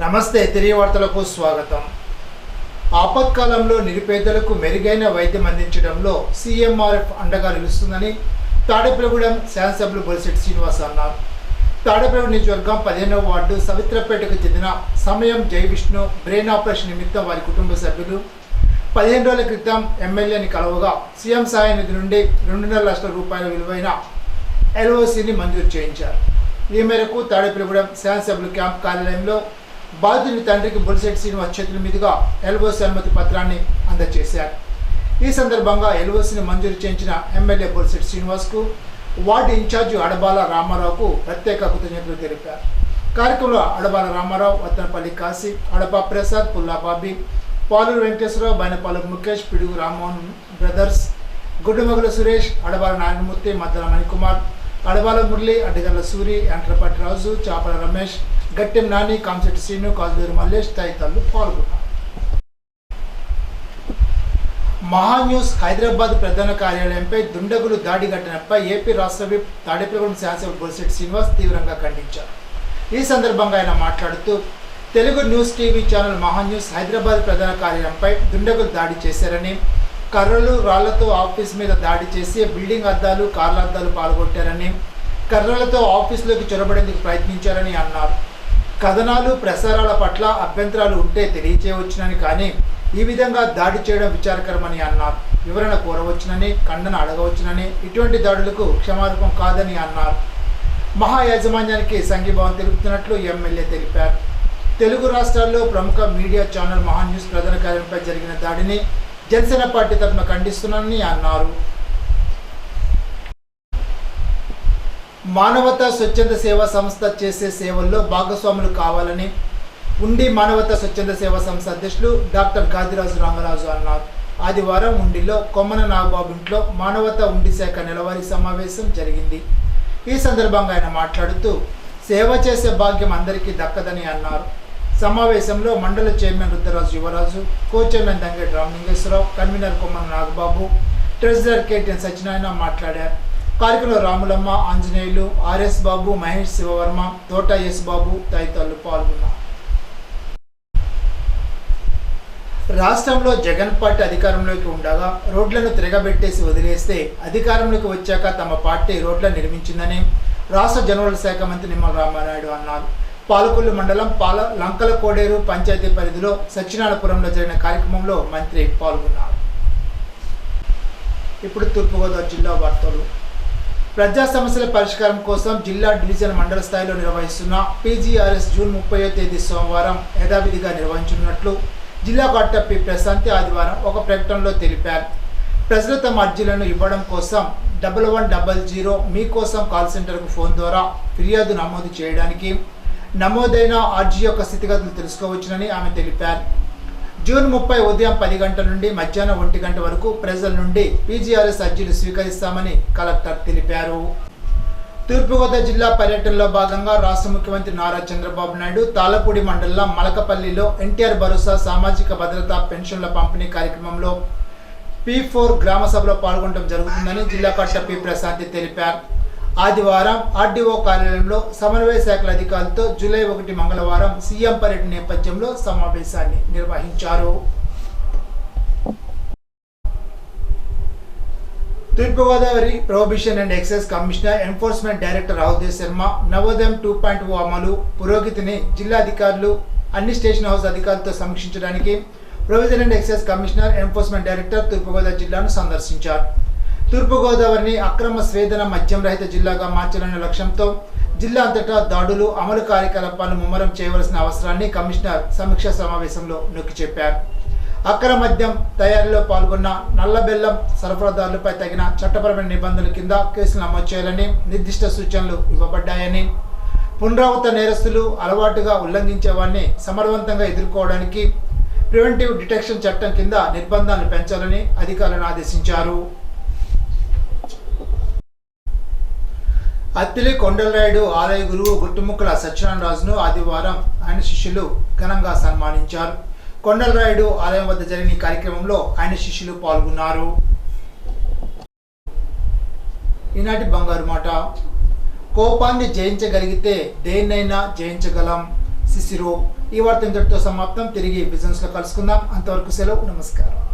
నమస్తే తిరిగి వార్తలకు స్వాగతం. ఆపత్కాలంలో నిరుపేదలకు మెరుగైన వైద్యం అందించడంలో సీఎంఆర్ఎఫ్ అండగా నిలుస్తుందని తాడేపల్లిగూడెం శాసనసభ్యులు బొలిశెట్టి శ్రీనివాస్ అన్నారు. తాడేపల్లిగూడెం నియోజకవర్గం 15వ వార్డు సవిత్రపేటకు చెందిన సమయం జై విష్ణు బ్రెయిన్ ఆపరేషన్ నిమిత్తం వారి కుటుంబ సభ్యులు 15 రోజుల క్రితం ఎమ్మెల్యేని కలవగా సీఎం సహాయ నిధి నుండి 2.5 లక్షల రూపాయల విలువైన ఎల్ఓసిని మంజూరు చేయించారు. ఈ మేరకు తాడేపల్లిగూడెం శాసనసభ్యులు క్యాంప్ కార్యాలయంలో బాధితుని తండ్రికి బొలిశెట్టి శ్రీనివాస్ చేతుల మీదుగా ఎల్ఓసి అనుమతి పత్రాన్ని అందజేశారు. ఈ సందర్భంగా ఎల్ఓసిని మంజూరు చేయించిన ఎమ్మెల్యే బొలిశెట్టి శ్రీనివాస్కు వార్డు ఇన్ఛార్జి అడబాల రామారావుకు ప్రత్యేక కృతజ్ఞతలు తెలిపారు. కార్యక్రమంలో అడబాల రామారావు, వత్తనపల్లి కాశీ, అడపా ప్రసాద్, పుల్లాబాబి, పాలూరు వెంకటేశ్వరరావు, బైనపాలెం ముఖేష్, పిడుగు రామ్మోహన్ బ్రదర్స్, గుడ్డుమగుల సురేష్, అడబాల నారాయణమూర్తి, మద్దల మణికుమార్, అడబాల మురళి, అడ్డగల్ల సూరి, ఎంట్రపాటి రాజు, చాపల రమేష్, గట్టెం నాని, కాంశెట్టి శ్రీను, కాజుదూరి మల్లేష్ తదితరులు పాల్గొన్నారు. మహాన్యూస్ హైదరాబాద్ ప్రధాన కార్యాలయంపై దుండగులు దాడి ఘటనపై ఏపీ రాష్ట్ర విప్ తాడేపల్లిగూడెం శాసనసభ్యులు బొలిశెట్టి శ్రీనివాస్ తీవ్రంగా ఖండించారు. ఈ సందర్భంగా ఆయన మాట్లాడుతూ Telugu news TV channel Maha News Hyderabad ప్రధాన కార్యాలయంపై దుండగులు దాడి చేశారని, కర్రలు రాళ్లతో ఆఫీస్ మీద దాడి చేసి బిల్డింగ్ అద్దాలు, కార్ల అద్దాలు పాల్గొట్టారని, కర్రలతో ఆఫీసులోకి చొరబడేందుకు ప్రయత్నించారని అన్నారు. కథనాలు ప్రసారాల పట్ల అభ్యంతరాలు ఉంటే తెలియచేయవచ్చునని, కానీ ఈ విధంగా దాడి చేయడం విచారకరమని అన్నారు. వివరణ కోరవచ్చునని, ఖండన అడగవచ్చునని, ఇటువంటి దాడులకు క్షమార్పం కాదని అన్నారు. మహా యాజమాన్యానికి సంఘీభావం తెలుపుతున్నట్లు ఎమ్మెల్యే తెలిపారు. తెలుగు రాష్ట్రాల్లో ప్రముఖ మీడియా ఛానల్ మహాన్యూస్ ప్రధాన కార్యాలయంపై జరిగిన దాడిని జనసేన పార్టీ తరఫున ఖండిస్తున్నానని అన్నారు. మానవతా స్వచ్ఛంద సేవా సంస్థ చేసే సేవల్లో భాగస్వాములు కావాలని ఉండి మానవతా స్వచ్ఛంద సేవా సంస్థ అధ్యక్షులు డాక్టర్ గాదిరాజు రామరాజు అన్నారు. ఆదివారం ఉండిలో కొమ్మన నాగబాబు ఇంట్లో మానవతా ఉండి శాఖ నెలవారీ సమావేశం జరిగింది. ఈ సందర్భంగా ఆయన మాట్లాడుతూ సేవ చేసే భాగ్యం అందరికీ దక్కదని అన్నారు. సమావేశంలో మండల chairman Rudraraju Yuvaraju, co chairman Dangeti Ramalingeswararao, convener Kommana Nagababu, treasurer KTN Satyanarayana మాట్లాడారు. కార్యక్రమంలో రాములమ్మ, ఆంజనేయులు, ఆర్ఎస్ బాబు, మహేష్ శివవర్మ, తోట ఎస్ బాబు తదితరులు పాల్గొన్నారు. రాష్ట్రంలో జగన్ పార్టీ అధికారంలోకి ఉండగా రోడ్లను తిరగబెట్టేసి వదిలేస్తే అధికారంలోకి వచ్చాక తమ పార్టీ రోడ్లను నిర్మించిందని రాష్ట్ర జనవరుల శాఖ మంత్రి నిమ్మల రామానాయుడు అన్నారు. పాలకొల్లు మండలం లంకల కోడేరు పంచాయతీ పరిధిలో సత్యనారాయణపురంలో జరిగిన కార్యక్రమంలో మంత్రి పాల్గొన్నారు. ఇప్పుడు తూర్పుగోదావరి జిల్లా వార్తలు. ప్రజా సమస్యల పరిష్కారం కోసం జిల్లా, డివిజన్, మండల స్థాయిలో నిర్వహిస్తున్న పీజీఆర్ఎస్ జూన్ 30వ తేదీ సోమవారం యథావిధిగా నిర్వహించనున్నట్లు జిల్లా కలెక్టర్ పి ప్రశాంతి ఆదివారం ఒక ప్రకటనలో తెలిపారు. ప్రజలు తమ అర్జీలను ఇవ్వడం కోసం 1100 మీకోసం కాల్ సెంటర్కు ఫోన్ ద్వారా ఫిర్యాదు నమోదు చేయడానికి, నమోదైన అర్జీ యొక్క స్థితిగతులు తెలుసుకోవచ్చునని ఆమె తెలిపారు. జూన్ 30 ఉదయం 10 గంటల నుండి మధ్యాహ్నం 1 గంట వరకు ప్రజల నుండి పీజీఆర్ఎస్ అర్జీలు స్వీకరిస్తామని కలెక్టర్ తెలిపారు. తూర్పుగోదావరి జిల్లా పర్యటనలో భాగంగా రాష్ట్ర ముఖ్యమంత్రి నారా చంద్రబాబు నాయుడు తాళపూడి మండలం మలకపల్లిలో ఎన్టీఆర్ భరోసా సామాజిక భద్రతా పెన్షన్ల పంపిణీ కార్యక్రమంలో P4 గ్రామ సభలో పాల్గొనడం జరుగుతుందని జిల్లా కలెక్టర్ పి ప్రశాంతి తెలిపారు. ఆదివారం ఆర్డీఓ కార్యాలయంలో సమన్వయ శాఖల అధికారులతో జూలై 1 మంగళవారం సీఎం పర్యటన నేపథ్యంలో సమావేశాన్ని నిర్వహించారు. Thurpugodavari prohibition and excise commissioner, enforcement director Rahul Sharma Navodayam 2.0 అమలు పురోగతిని జిల్లా అధికారులు, అన్ని స్టేషన్ హౌస్ అధికారులతో సమీక్షించడానికి prohibition and excise commissioner, enforcement director Thurpugodavari జిల్లాను సందర్శించారు. తూర్పుగోదావరిని అక్రమ స్వేదన మద్యం రహిత జిల్లాగా మార్చాలనే లక్ష్యంతో జిల్లా అంతటా దాడులు, అమలు కార్యకలాపాలను ముమ్మరం చేయవలసిన అవసరాన్ని కమిషనర్ సమీక్షా సమావేశంలో నొక్కి చెప్పారు. అక్రమ మద్యం తయారీలో పాల్గొన్న నల్లబెల్లం సరఫరాదారులపై తగిన చట్టపరమైన నిబంధనల కింద కేసులు నమోదు చేయాలని నిర్దిష్ట సూచనలు ఇవ్వబడ్డాయని, పునరావృత నేరస్తులు అలవాటుగా ఉల్లంఘించే వారిని సమర్థవంతంగా ఎదుర్కోవడానికి ప్రివెంటివ్ డిటెక్షన్ చట్టం కింద నిర్బంధాలను పెంచాలని అధికారులను ఆదేశించారు. అత్తిలి కొండలరాయుడు ఆలయ గురువు గుట్టుముక్కల సత్యనారాయణ రాజును ఆదివారం ఆయన శిష్యులు ఘనంగా సన్మానించారు. కొండలరాయుడు ఆలయం వద్ద జరిగిన ఈ కార్యక్రమంలో ఆయన శిష్యులు పాల్గొన్నారు. ఈనాటి బంగారు మాట. కోపాన్ని జయించగలిగితే దేన్నైనా జయించగలం. సిసిరో. ఈ వార్త ఇంతటితో సమాప్తం. తిరిగి బిజినెస్లో కలుసుకుందాం. అంతవరకు సెలవు. నమస్కారం.